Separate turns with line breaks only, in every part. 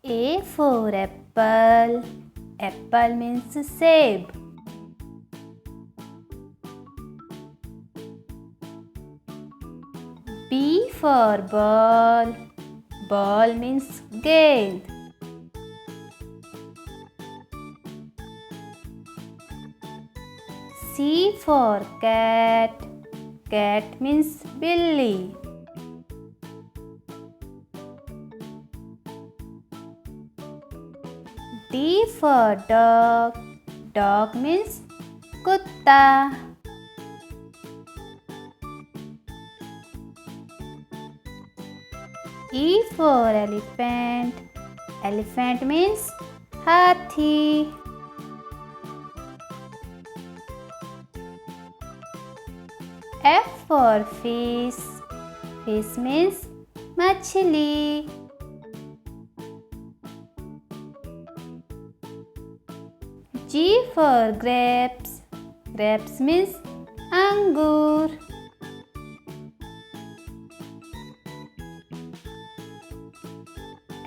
A for apple. Apple means save. B for ball. Ball means geld. C for cat. Cat means billy. D for dog. Dog means kutta. E for elephant. Elephant means hathi. F for fish. Fish means machli. G for grapes. Grapes means angur.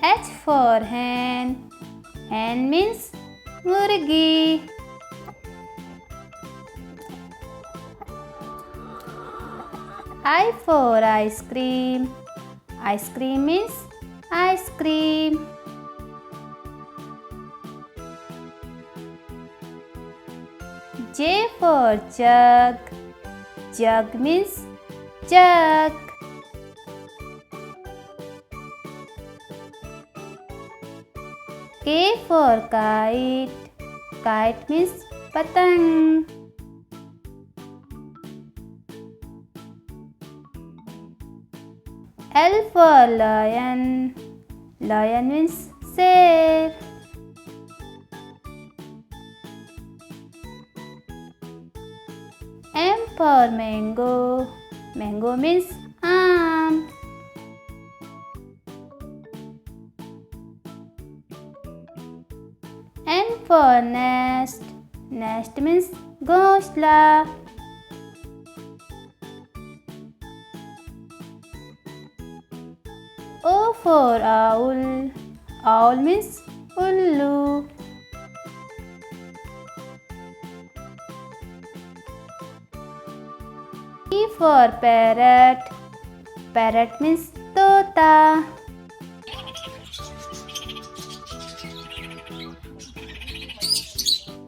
H for hen. Hen means murgi. I for ice cream. Ice cream means ice cream. J for jug. Jug means jug. K for kite. Kite means patang. L for lion. Lion means sher. M for mango. Mango means aam. N for nest. Nest means ghosla. O for owl. Owl means ullu. P for parrot. Parrot means tota.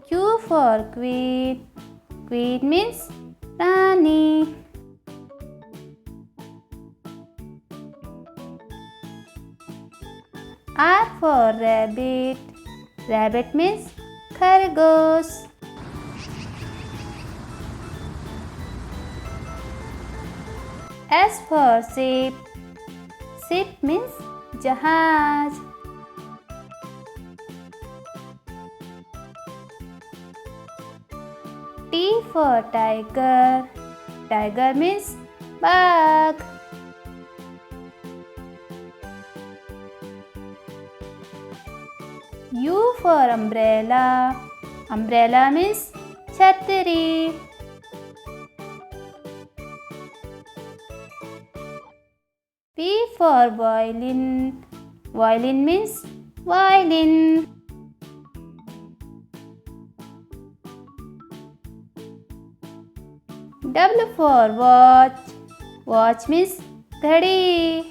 Q for queen. Queen means rani. R for rabbit. Rabbit means khargosh. S for ship. Ship means jahaz. T for tiger. Tiger means bag. U for umbrella. Umbrella means chhatri. P for violin. Violin means violin. W for watch. Watch means घड़ी.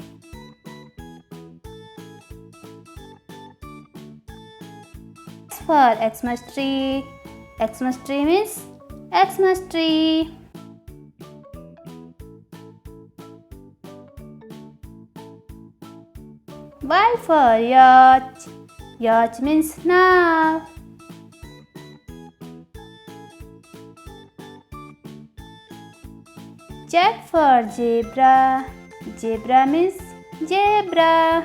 X for Xmas tree. Xmas tree means Xmas tree. Y for yacht. Yacht means now. Z for zebra. Zebra means zebra.